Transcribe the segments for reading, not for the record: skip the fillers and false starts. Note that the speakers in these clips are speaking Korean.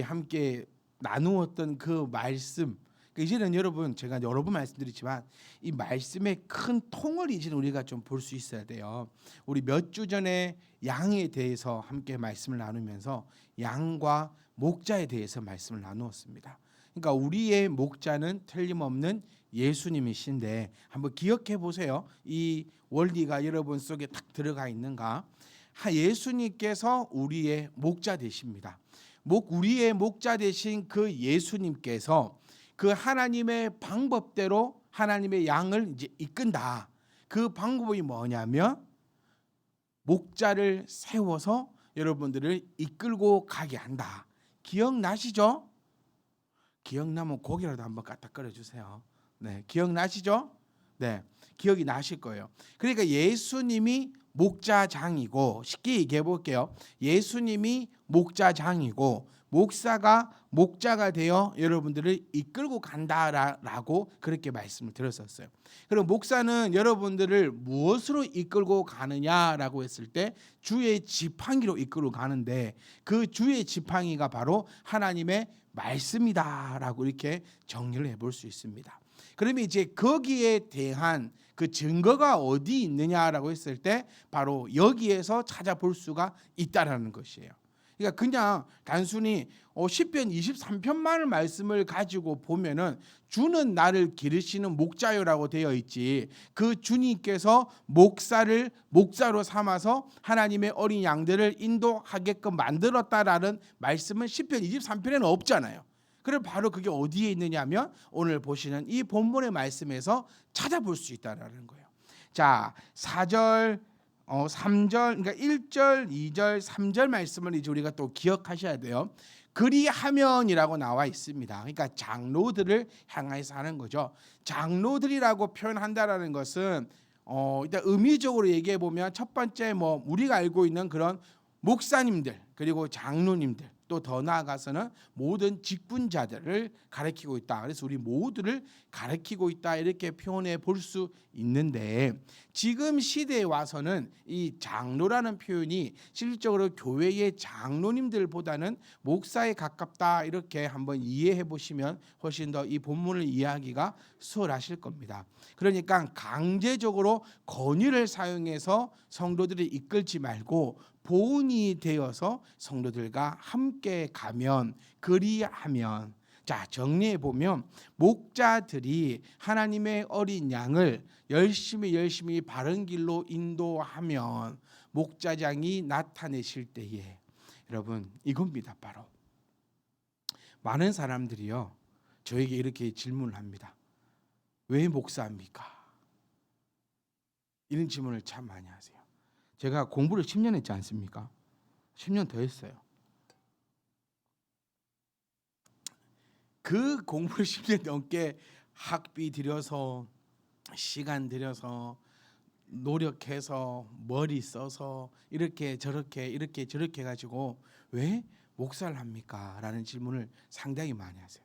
우리 함께 나누었던 그 말씀, 이제는 여러분 제가 여러 번 말씀드렸지만 이 말씀의 큰 통을 이제는 우리가 좀 볼 수 있어야 돼요. 우리 몇 주 전에 양에 대해서 함께 말씀을 나누면서 양과 목자에 대해서 말씀을 나누었습니다. 그러니까 우리의 목자는 틀림없는 예수님이신데 한번 기억해 보세요. 이 원리가 여러분 속에 딱 들어가 있는가? 예수님께서 우리의 목자 되십니다. 우리의 목자 되신 그 예수님께서 그 하나님의 방법대로 하나님의 양을 이제 이끈다. 그 방법이 뭐냐면 목자를 세워서 여러분들을 이끌고 가게 한다. 기억나시죠? 기억나면 고기라도 한번 갖다 끓여주세요. 네, 기억나시죠? 네, 기억이 나실 거예요. 그러니까 예수님이 목자장이고, 쉽게 얘기해 볼게요. 예수님이 목자장이고 목사가 목자가 되어 여러분들을 이끌고 간다라고 그렇게 말씀을 드렸었어요. 그럼 목사는 여러분들을 무엇으로 이끌고 가느냐라고 했을 때 주의 지팡이로 이끌고 가는데, 그 주의 지팡이가 바로 하나님의 말씀이다라고 이렇게 정리를 해볼 수 있습니다. 그러면 이제 거기에 대한 그 증거가 어디 있느냐라고 했을 때 바로 여기에서 찾아볼 수가 있다라는 것이에요. 그러니까 그냥 단순히 시편 23편만을 말씀을 가지고 보면은 주는 나를 기르시는 목자요라고 되어 있지, 그 주님께서 목사를 목자로 삼아서 하나님의 어린 양들을 인도하게끔 만들었다라는 말씀은 시편 23편에는 없잖아요. 그럼 바로 그게 어디에 있느냐면 오늘 보시는 이 본문의 말씀에서 찾아볼 수 있다라는 거예요. 자, 4절 3절, 그러니까 1절, 2절, 3절 말씀을 이제 우리가 또 기억하셔야 돼요. 그리하면이라고 나와 있습니다. 그러니까 장로들을 향해서 하는 거죠. 장로들이라고 표현한다라는 것은 일단 의미적으로 얘기해 보면 첫 번째 우리가 알고 있는 그런 목사님들, 그리고 장로님들, 또 더 나아가서는 모든 직분자들을 가리키고 있다. 그래서 우리 모두를 가리키고 있다, 이렇게 표현해 볼 수 있는데, 지금 시대에 와서는 이 장로라는 표현이 실질적으로 교회의 장로님들보다는 목사에 가깝다, 이렇게 한번 이해해 보시면 훨씬 더 이 본문을 이해하기가 수월하실 겁니다. 그러니까 강제적으로 권위를 사용해서 성도들을 이끌지 말고 보훈이 되어서 성도들과 함께 가면, 그리하면, 자, 정리해 보면 목자들이 하나님의 어린 양을 열심히 바른 길로 인도하면 목자장이 나타내실 때에, 여러분 이겁니다. 바로 많은 사람들이요 저에게 이렇게 질문을 합니다. 왜 목사입니까? 이런 질문을 참 많이 하세요. 제가 공부를 10년 했지 않습니까? 10년 더 했어요. 그 공부를 10년 넘게 학비 들여서, 시간 들여서, 노력해서, 머리 써서 이렇게 저렇게 가지고 왜 목사를 합니까? 라는 질문을 상당히 많이 하세요.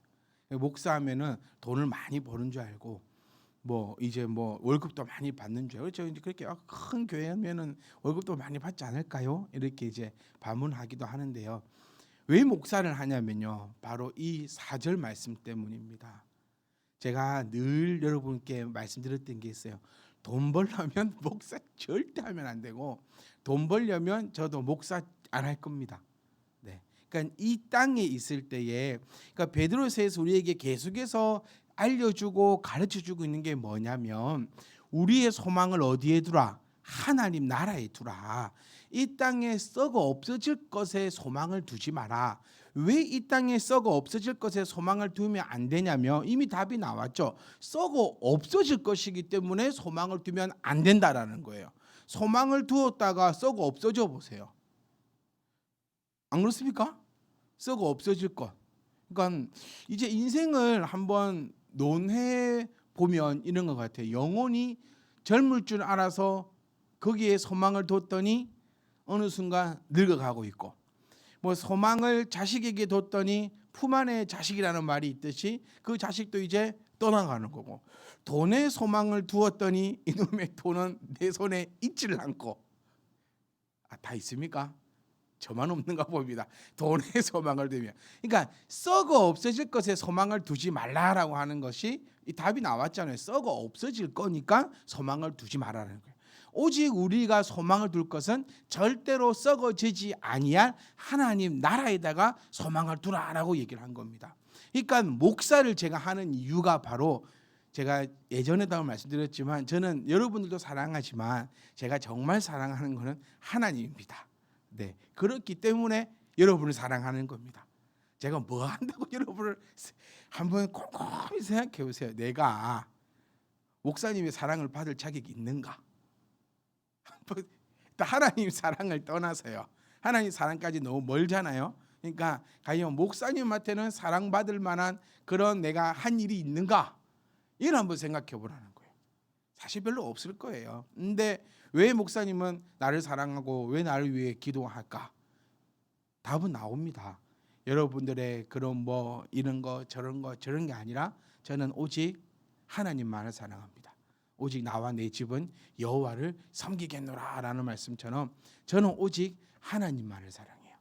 목사하면은 돈을 많이 버는 줄 알고 이제 월급도 많이 받는 줄 알고, 저 이제 그렇게 큰 교회면은 월급도 많이 받지 않을까요? 이렇게 이제 반문하기도 하는데요. 왜 목사를 하냐면요, 바로 이 4절 말씀 때문입니다. 제가 늘 여러분께 말씀드렸던 게 있어요. 돈 벌려면 목사 절대 하면 안 되고, 돈 벌려면 저도 목사 안 할 겁니다. 네, 그러니까 이 땅에 있을 때에, 그러니까 베드로서에서 우리에게 계속해서 알려주고 가르쳐주고 있는 게 뭐냐면, 우리의 소망을 어디에 두라? 하나님 나라에 두라. 이 땅에 썩어 없어질 것에 소망을 두지 마라. 왜 이 땅에 썩어 없어질 것에 소망을 두면 안 되냐면 이미 답이 나왔죠. 썩어 없어질 것이기 때문에 소망을 두면 안 된다라는 거예요. 소망을 두었다가 썩어 없어져 보세요. 안 그렇습니까? 썩어 없어질 것. 그러니까 이제 인생을 한번 논해 보면 이런 것 같아요. 영혼이 젊을 줄 알아서 거기에 소망을 뒀더니 어느 순간 늙어가고 있고, 소망을 자식에게 뒀더니 품 안에 자식이라는 말이 있듯이 그 자식도 이제 떠나가는 거고, 돈에 소망을 두었더니 이놈의 돈은 내 손에 있지를 않고, 다 있습니까? 저만 없는가 봅니다. 돈에 소망을 두면. 그러니까 썩어 없어질 것에 소망을 두지 말라라고 하는 것이 이 답이 나왔잖아요. 썩어 없어질 거니까 소망을 두지 말라는 거예요. 오직 우리가 소망을 둘 것은 절대로 썩어지지 아니할 하나님 나라에다가 소망을 두라라고 얘기를 한 겁니다. 그러니까 목사를 제가 하는 이유가 바로 제가 예전에도 말씀드렸지만 저는 여러분들도 사랑하지만 제가 정말 사랑하는 것은 하나님입니다. 네, 그렇기 때문에 여러분을 사랑하는 겁니다. 제가 뭐 한다고 여러분을 한번 곰곰이 생각해 보세요. 내가 목사님의 사랑을 받을 자격이 있는가? 하나님 사랑을 떠나서요. 하나님 사랑까지 너무 멀잖아요. 그러니까 과연 목사님한테는 사랑받을 만한 그런 내가 한 일이 있는가? 이걸 한번 생각해 보라는 거예요. 사실 별로 없을 거예요. 근데 왜 목사님은 나를 사랑하고 왜 나를 위해 기도할까? 답은 나옵니다. 여러분들의 그런 뭐 이런 거 저런 게 아니라 저는 오직 하나님만을 사랑합니다. 오직 나와 내 집은 여호와를 섬기겠노라라는 말씀처럼 저는 오직 하나님만을 사랑해요.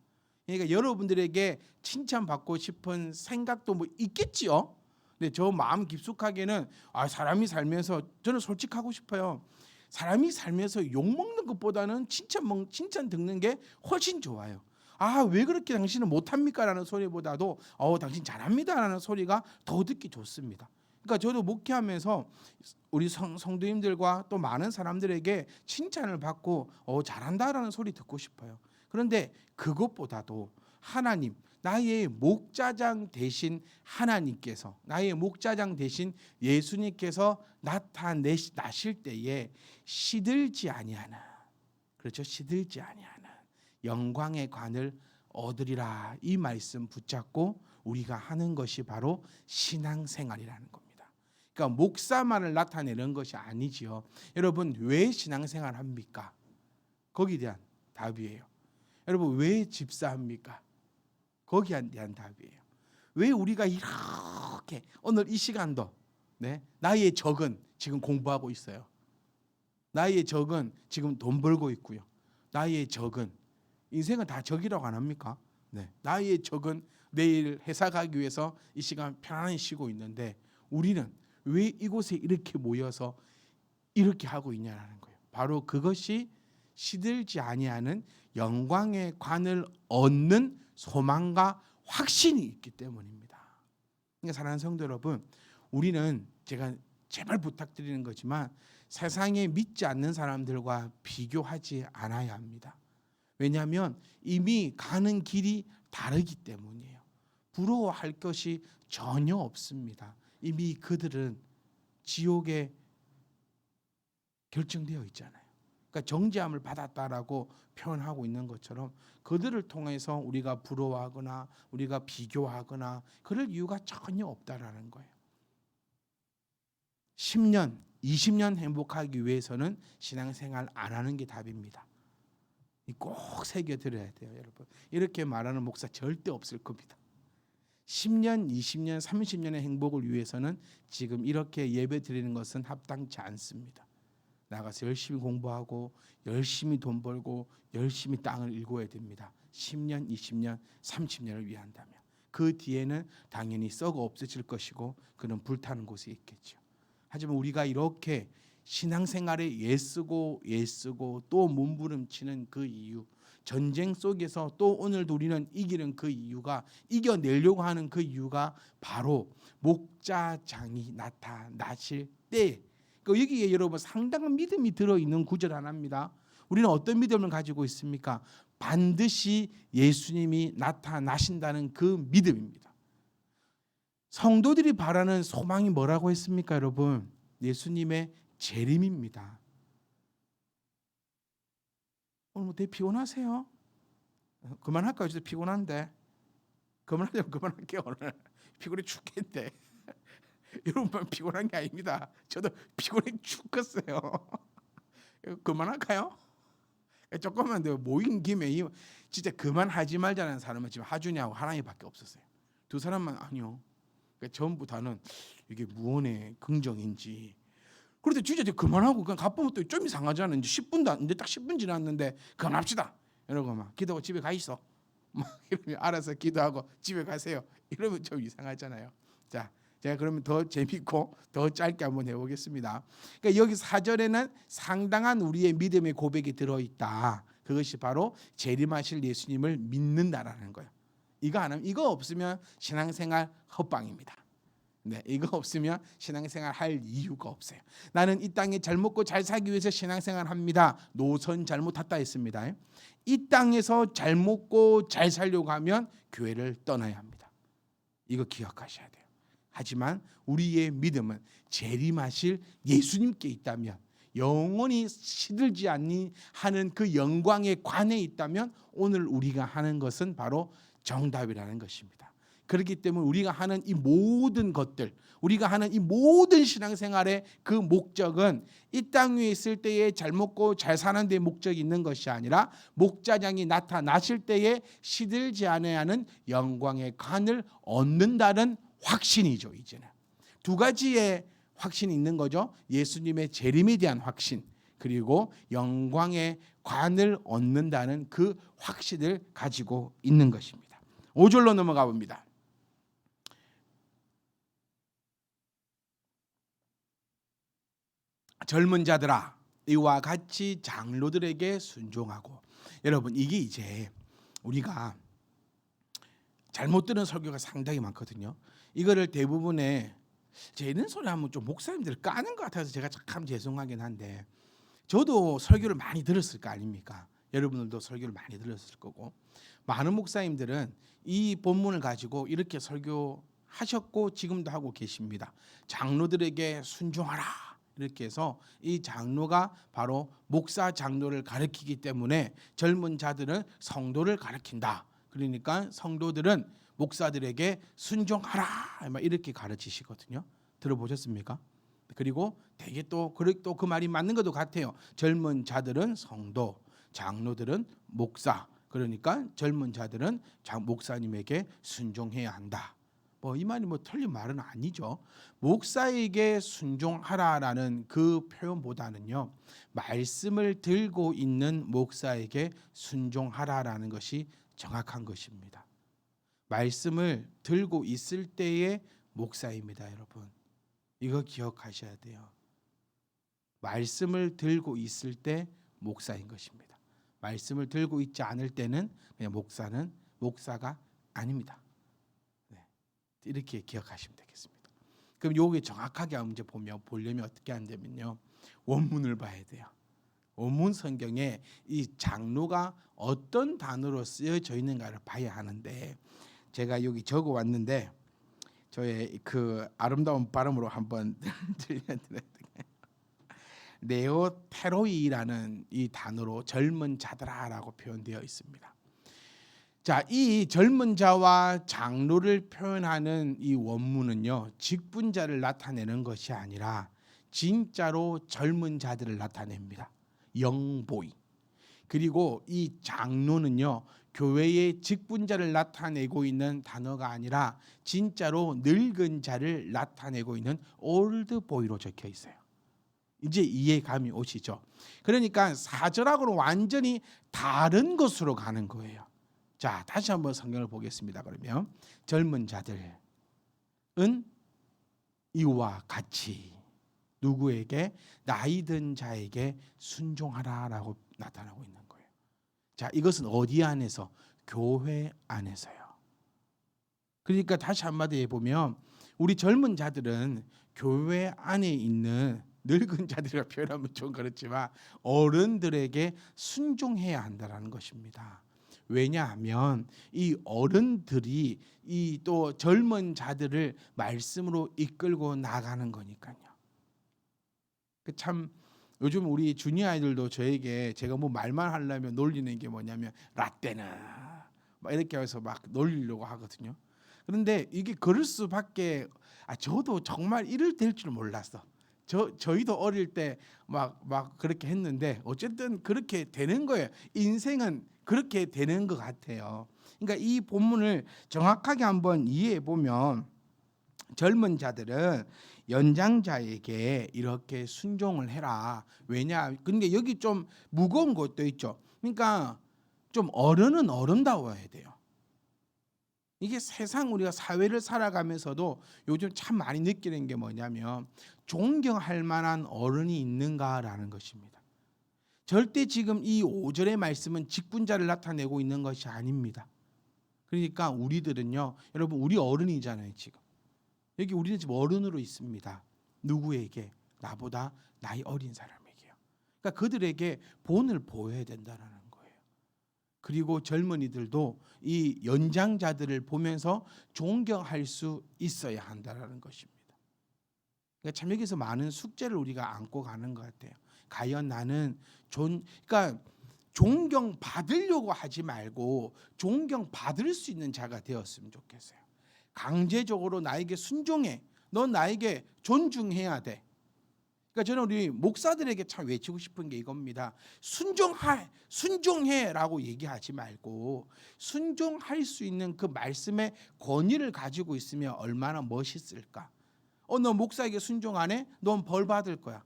그러니까 여러분들에게 칭찬받고 싶은 생각도 뭐 있겠지요. 근데 저 마음 깊숙하게는 사람이 살면서 저는 솔직하고 싶어요. 사람이 살면서 욕 먹는 것보다는 칭찬 듣는 게 훨씬 좋아요. 왜 그렇게 당신은 못합니까? 라는 소리보다도 당신 잘합니다 라는 소리가 더 듣기 좋습니다. 그러니까 저도 목회하면서 우리 성도님들과 또 많은 사람들에게 칭찬을 받고 잘한다라는 소리 듣고 싶어요. 그런데 그것보다도 하나님, 나의 목자장 되신 하나님께서, 나의 목자장 되신 예수님께서 나실 때에 시들지 아니하는, 그렇죠? 시들지 아니하는 영광의 관을 얻으리라, 이 말씀 붙잡고 우리가 하는 것이 바로 신앙생활이라는 겁니다. 그러니까 목사만을 나타내는 것이 아니지요. 여러분, 왜 신앙생활 합니까? 거기에 대한 답이에요. 여러분, 왜 집사합니까? 거기에 대한 답이에요. 왜 우리가 이렇게 오늘 이 시간도 나의 적은 지금 공부하고 있어요. 나의 적은 지금 돈 벌고 있고요. 나의 적은 인생은 다 적이라고 안 합니까? 나의 적은 내일 회사 가기 위해서 이 시간 편안히 쉬고 있는데 우리는 왜 이곳에 이렇게 모여서 이렇게 하고 있냐라는 거예요. 바로 그것이 시들지 아니하는 영광의 관을 얻는 소망과 확신이 있기 때문입니다. 그러니까 사랑하는 성도 여러분, 우리는 제가 제발 부탁드리는 거지만 세상에 믿지 않는 사람들과 비교하지 않아야 합니다. 왜냐하면 이미 가는 길이 다르기 때문이에요. 부러워할 것이 전혀 없습니다. 이미 그들은 지옥에 결정되어 있잖아요. 그러니까 정죄함을 받았다라고 표현하고 있는 것처럼 그들을 통해서 우리가 부러워하거나 우리가 비교하거나 그럴 이유가 전혀 없다라는 거예요. 10년, 20년 행복하기 위해서는 신앙생활 안 하는 게 답입니다. 꼭 새겨들어야 돼요, 여러분. 이렇게 말하는 목사 절대 없을 겁니다. 10년, 20년, 30년의 행복을 위해서는 지금 이렇게 예배 드리는 것은 합당치 않습니다. 나가서 열심히 공부하고 열심히 돈 벌고 열심히 땅을 일궈야 됩니다. 10년, 20년, 30년을 위한다면 그 뒤에는 당연히 썩어 없어질 것이고 그는 불타는 곳에 있겠죠. 하지만 우리가 이렇게 신앙생활에 애쓰고 또 몸부림치는 그 이유, 전쟁 속에서 또 오늘도 우리는 이기는 그 이유가, 이겨내려고 하는 그 이유가 바로 목자장이 나타나실 때, 여기에 여러분 상당한 믿음이 들어있는 구절 하나입니다. 우리는 어떤 믿음을 가지고 있습니까? 반드시 예수님이 나타나신다는 그 믿음입니다. 성도들이 바라는 소망이 뭐라고 했습니까, 여러분? 예수님의 재림입니다. 오늘 되게 피곤하세요? 그만할까요? 진짜 피곤한데. 그만하려면 그만할게요. 오늘 피곤해 죽겠는데. 여러분만 피곤한 게 아닙니다. 저도 피곤해 죽겠어요. 그만할까요? 조금만 더 모인 김에 진짜 그만하지 말자는 사람은 지금 하준이하고 하나님밖에 없었어요. 두 사람만 아니요. 전부 다는 이게 무언의 긍정인지. 그런데 진짜 그만하고 그냥 가보면 또 좀 이상하잖아요. 이제 10분도 이제 딱 10분 지났는데 그만합시다. 이러고 막 기도하고 집에 가 있어. 막 이러면 알아서 기도하고 집에 가세요. 이러면 좀 이상하잖아요. 자, 제가 그러면 더 재밌고 더 짧게 한번 해보겠습니다. 그러니까 여기 4절에는 상당한 우리의 믿음의 고백이 들어있다. 그것이 바로 재림하실 예수님을 믿는다라는 거예요. 이거 안 하면, 이거 없으면 신앙생활 헛방입니다. 네, 이거 없으면 신앙생활 할 이유가 없어요. 나는 이 땅에 잘 먹고 잘 살기 위해서 신앙생활 합니다. 노선 잘못 탔다 했습니다. 이 땅에서 잘 먹고 잘 살려고 하면 교회를 떠나야 합니다. 이거 기억하셔야 돼요. 하지만 우리의 믿음은 재림하실 예수님께 있다면, 영원히 시들지 않니 하는 그 영광의 관에 있다면 오늘 우리가 하는 것은 바로 정답이라는 것입니다. 그렇기 때문에 우리가 하는 이 모든 것들, 우리가 하는 이 모든 신앙생활의 그 목적은 이 땅 위에 있을 때에 잘 먹고 잘 사는 데 목적이 있는 것이 아니라 목자장이 나타나실 때에 시들지 않아야 하는 영광의 관을 얻는다는 확신이죠. 이제는 두 가지의 확신이 있는 거죠. 예수님의 재림에 대한 확신, 그리고 영광의 관을 얻는다는 그 확신을 가지고 있는 것입니다. 5절로 넘어가 봅니다. 젊은 자들아, 이와 같이 장로들에게 순종하고. 여러분, 이게 이제 우리가 잘못 들은 설교가 상당히 많거든요. 이거를 대부분의 제 이런 소리 하면 좀 목사님들 까는 것 같아서 제가 참 죄송하긴 한데, 저도 설교를 많이 들었을 거 아닙니까? 여러분들도 설교를 많이 들었을 거고, 많은 목사님들은 이 본문을 가지고 이렇게 설교하셨고 지금도 하고 계십니다. 장로들에게 순종하라, 이렇게 해서 이 장로가 바로 목사 장로를 가르치기 때문에 젊은 자들은 성도를 가르친다. 그러니까 성도들은 목사들에게 순종하라, 이렇게 가르치시거든요. 들어보셨습니까? 그리고 되게 또 그 말이 맞는 것도 같아요. 젊은 자들은 성도, 장로들은 목사. 그러니까 젊은 자들은 목사님에게 순종해야 한다. 이 말이 틀린 말은 아니죠. 목사에게 순종하라라는 그 표현보다는요, 말씀을 들고 있는 목사에게 순종하라라는 것이 정확한 것입니다. 말씀을 들고 있을 때의 목사입니다, 여러분. 이거 기억하셔야 돼요. 말씀을 들고 있을 때 목사인 것입니다. 말씀을 들고 있지 않을 때는 그냥 목사가 아닙니다. 네. 이렇게 기억하시면 되겠습니다. 그럼 요게 정확하게 이제 보려면 어떻게 한다면요, 원문을 봐야 돼요. 원문 성경에 이 장로가 어떤 단어로 쓰여져 있는가를 봐야 하는데, 제가 여기 적어 왔는데 저의 그 아름다운 발음으로 한번 들려드려요. 네오테로이라는 이 단어로 젊은 자들아라고 표현되어 있습니다. 자, 이 젊은 자와 장로를 표현하는 이 원문은요, 직분자를 나타내는 것이 아니라 진짜로 젊은 자들을 나타냅니다. 영보이. 그리고 이 장로는요, 교회의 직분자를 나타내고 있는 단어가 아니라 진짜로 늙은 자를 나타내고 있는 올드보이로 적혀 있어요. 이제 이해감이 오시죠? 그러니까 4절하고는 완전히 다른 것으로 가는 거예요. 자, 다시 한번 성경을 보겠습니다. 그러면 젊은 자들은 이와 같이 누구에게? 나이 든 자에게 순종하라라고 나타나고 있는 거예요. 자, 이것은 어디 안에서? 교회 안에서요. 그러니까 다시 한마디 해보면 우리 젊은 자들은 교회 안에 있는 늙은 자들이라 표현하면 좀 그렇지만 어른들에게 순종해야 한다는 것입니다. 왜냐하면 이 어른들이 이 또 젊은 자들을 말씀으로 이끌고 나가는 거니까요. 참 요즘 우리 주니 아이들도 저에게 제가 말만 하려면 놀리는 게 뭐냐면 라떼나 이렇게 해서 막 놀리려고 하거든요. 그런데 이게 그럴 수밖에, 저도 정말 이럴 될 줄 몰랐어. 저희도 어릴 때 막 그렇게 했는데 어쨌든 그렇게 되는 거예요. 인생은 그렇게 되는 것 같아요. 그러니까 이 본문을 정확하게 한번 이해해 보면 젊은 자들은 연장자에게 이렇게 순종을 해라. 왜냐? 근데 여기 좀 무거운 것도 있죠. 그러니까 좀 어른은 어른다워야 돼요. 이게 세상 우리가 사회를 살아가면서도 요즘 참 많이 느끼는 게 뭐냐면 존경할 만한 어른이 있는가라는 것입니다. 절대 지금 이 5절의 말씀은 직분자를 나타내고 있는 것이 아닙니다. 그러니까 우리들은요, 여러분 우리 어른이잖아요. 지금 여기 우리는 지금 어른으로 있습니다. 누구에게? 나보다 나이 어린 사람에게요. 그러니까 그들에게 본을 보여야 된다는 거예요. 그리고 젊은이들도 이 연장자들을 보면서 존경할 수 있어야 한다는 것입니다. 그러니까 참 여기서 많은 숙제를 우리가 안고 가는 것 같아요. 과연 나는 그러니까 존경받으려고 하지 말고 존경받을 수 있는 자가 되었으면 좋겠어요. 강제적으로 나에게 순종해. 넌 나에게 존중해야 돼. 그러니까 저는 우리 목사들에게 참 외치고 싶은 게 이겁니다. 순종해라고 얘기하지 말고 순종할 수 있는 그 말씀의 권위를 가지고 있으면 얼마나 멋있을까. 너 목사에게 순종 안 해? 넌 벌 받을 거야.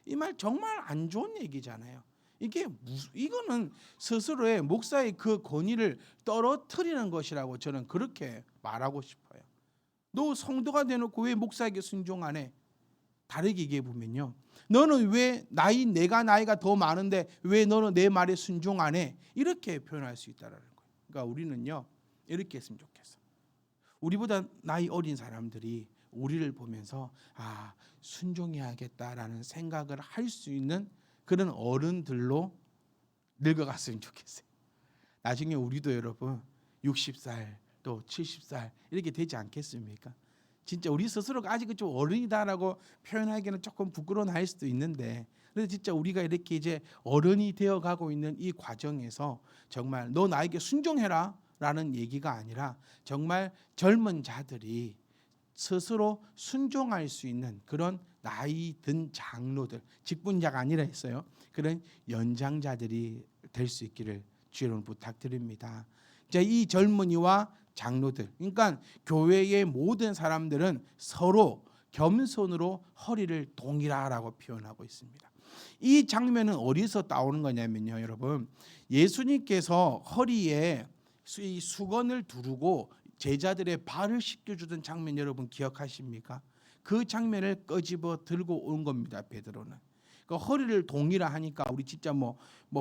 이 말 정말 안 좋은 얘기잖아요. 이거는 스스로의 목사의 그 권위를 떨어뜨리는 것이라고 저는 그렇게 말하고 싶어요. 너 성도가 되놓고 왜 목사에게 순종 안 해? 다르게 얘기해 보면요, 너는 왜 내가 나이가 더 많은데 왜 너는 내 말에 순종 안 해? 이렇게 표현할 수 있다는 거예요. 그러니까 우리는요 이렇게 했으면 좋겠어. 우리보다 나이 어린 사람들이 우리를 보면서 순종해야겠다라는 생각을 할 수 있는 그런 어른들로 늙어갔으면 좋겠어요. 나중에 우리도 여러분 60살 또 70살 이렇게 되지 않겠습니까? 진짜 우리 스스로가 아직은 좀 어른이다라고 표현하기는 조금 부끄러운 할 수도 있는데, 그래서 진짜 우리가 이렇게 이제 어른이 되어가고 있는 이 과정에서 정말 너 나에게 순종해라 라는 얘기가 아니라 정말 젊은 자들이 스스로 순종할 수 있는 그런 나이 든 장로들, 직분자가 아니라 했어요. 그런 연장자들이 될 수 있기를 주여로 부탁드립니다. 이 젊은이와 장로들, 그러니까 교회의 모든 사람들은 서로 겸손으로 허리를 동이라라고 표현하고 있습니다. 이 장면은 어디서 따오는 거냐면요, 여러분, 예수님께서 허리에 이 수건을 두르고 제자들의 발을 씻겨주던 장면 여러분 기억하십니까? 그 장면을 끄집어 들고 온 겁니다. 베드로는. 그러니까 허리를 동이라 하니까 우리 진짜 뭐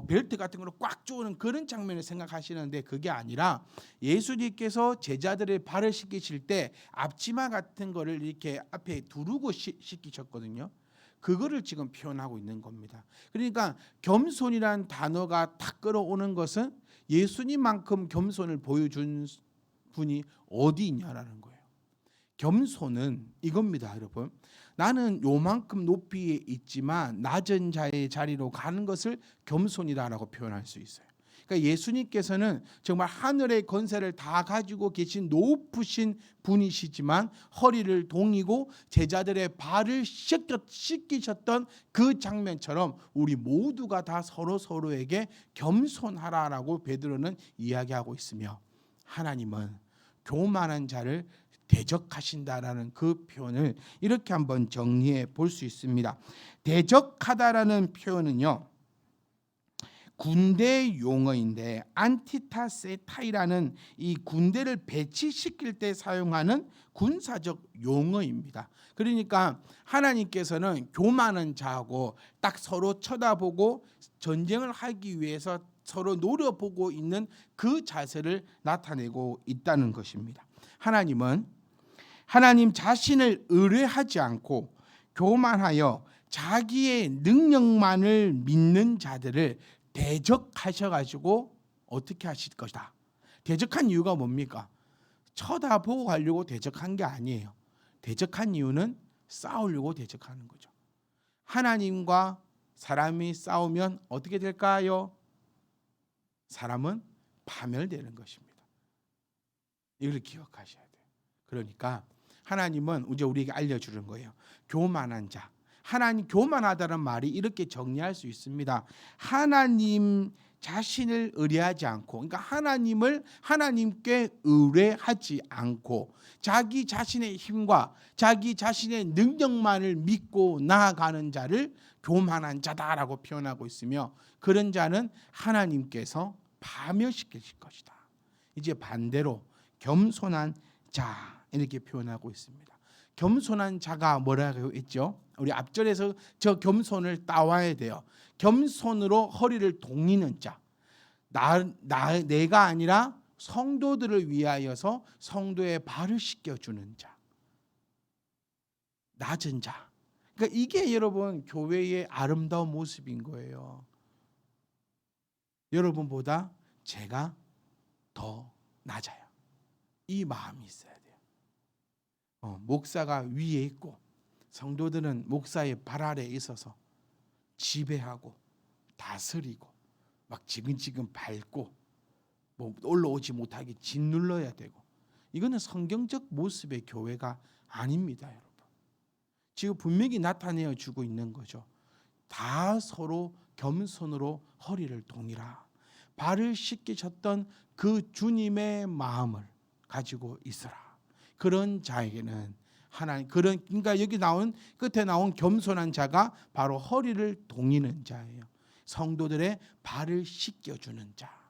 벨트 같은 거로 꽉 조는 그런 장면을 생각하시는데 그게 아니라 예수님께서 제자들의 발을 씻기실 때 앞치마 같은 거를 이렇게 앞에 두르고 씻기셨거든요. 그거를 지금 표현하고 있는 겁니다. 그러니까 겸손이란 단어가 탁 끌어오는 것은 예수님만큼 겸손을 보여준 분이 어디 있냐라는 거예요. 겸손은 이겁니다, 여러분. 나는 요만큼 높이에 있지만 낮은 자의 자리로 가는 것을 겸손이다라고 표현할 수 있어요. 그러니까 예수님께서는 정말 하늘의 권세를 다 가지고 계신 높으신 분이시지만 허리를 동이고 제자들의 발을 씻기셨던 그 장면처럼 우리 모두가 다 서로에게 겸손하라라고 베드로는 이야기하고 있으며, 하나님은 교만한 자를 대적하신다라는 그 표현을 이렇게 한번 정리해 볼 수 있습니다. 대적하다라는 표현은요, 군대 용어인데 안티타세타이라는 이 군대를 배치시킬 때 사용하는 군사적 용어입니다. 그러니까 하나님께서는 교만한 자하고 딱 서로 쳐다보고 전쟁을 하기 위해서 서로 노려보고 있는 그 자세를 나타내고 있다는 것입니다. 하나님은 하나님 자신을 의뢰하지 않고 교만하여 자기의 능력만을 믿는 자들을 대적하셔가지고 어떻게 하실 것이다. 대적한 이유가 뭡니까? 쳐다보고 가려고 대적한 게 아니에요. 대적한 이유는 싸우려고 대적하는 거죠. 하나님과 사람이 싸우면 어떻게 될까요? 사람은 파멸되는 것입니다. 이걸 기억하셔야 돼요. 그러니까 하나님은 이제 우리에게 알려주는 거예요. 교만한 자. 하나님 교만하다는 말이 이렇게 정리할 수 있습니다. 하나님 자신을 의뢰하지 않고, 그러니까 하나님께 의뢰하지 않고 자기 자신의 힘과 자기 자신의 능력만을 믿고 나아가는 자를 교만한 자다라고 표현하고 있으며, 그런 자는 하나님께서 파멸시키실 것이다. 이제 반대로 겸손한 자 이렇게 표현하고 있습니다. 겸손한 자가 뭐라고 했죠? 우리 앞절에서 저 겸손을 따와야 돼요. 겸손으로 허리를 동이는 자. 내가 아니라 성도들을 위하여서 성도의 발을 씻겨주는 자. 낮은 자. 그러니까 이게 여러분 교회의 아름다운 모습인 거예요. 여러분보다 제가 더 낮아요. 이 마음이 있어야 돼요. 목사가 위에 있고 성도들은 목사의 발 아래에 있어서 지배하고 다스리고 막 지근지근 밟고 뭐 올라오지 못하게 짓눌러야 되고, 이거는 성경적 모습의 교회가 아닙니다, 여러분. 지금 분명히 나타내어 주고 있는 거죠. 다 서로 겸손으로 허리를 동이라. 발을 씻기셨던 그 주님의 마음을 가지고 있어라. 그런 자에게는 하나님, 그러니까 여기 나온 끝에 나온 겸손한 자가 바로 허리를 동이는 자예요. 성도들의 발을 씻겨주는 자.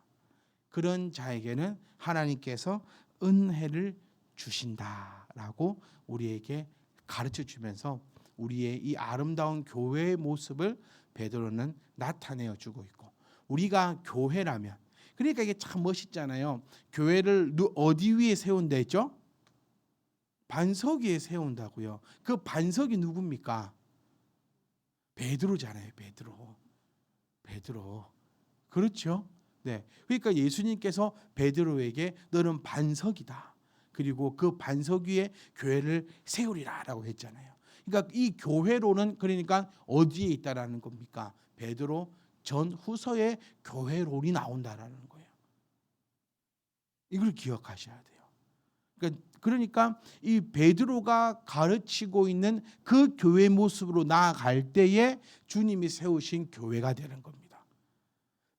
그런 자에게는 하나님께서 은혜를 주신다라고 우리에게 가르쳐 주면서 우리의 이 아름다운 교회의 모습을 베드로는 나타내어 주고 있고, 우리가 교회라면, 그러니까 이게 참 멋있잖아요. 교회를 어디 위에 세운다 했죠? 반석 위에 세운다고요. 그 반석이 누굽니까? 베드로잖아요. 베드로. 그렇죠? 네. 그러니까 예수님께서 베드로에게 너는 반석이다. 그리고 그 반석 위에 교회를 세우리라라고 했잖아요. 그러니까 이 교회로는 그러니까 어디에 있다라는 겁니까? 베드로 전후서의 교회론이 나온다라는 거예요. 이걸 기억하셔야 돼요. 그러니까 이 베드로가 가르치고 있는 그 교회 모습으로 나아갈 때에 주님이 세우신 교회가 되는 겁니다.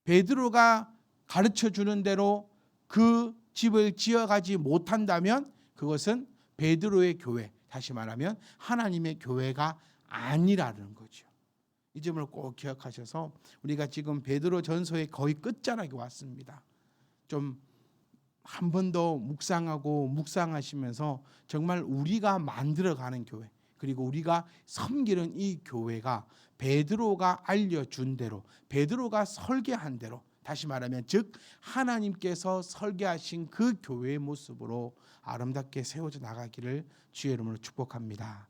베드로가 가르쳐 주는 대로 그 집을 지어가지 못한다면 그것은 베드로의 교회, 다시 말하면 하나님의 교회가 아니라는 거죠. 이 점을 꼭 기억하셔서 우리가 지금 베드로 전서의 거의 끝자락에 왔습니다. 좀 한 번 더 묵상하시면서 정말 우리가 만들어가는 교회, 그리고 우리가 섬기는 이 교회가 베드로가 알려준 대로, 베드로가 설계한 대로, 다시 말하면 즉 하나님께서 설계하신 그 교회의 모습으로 아름답게 세워져 나가기를 주의 이름으로 축복합니다.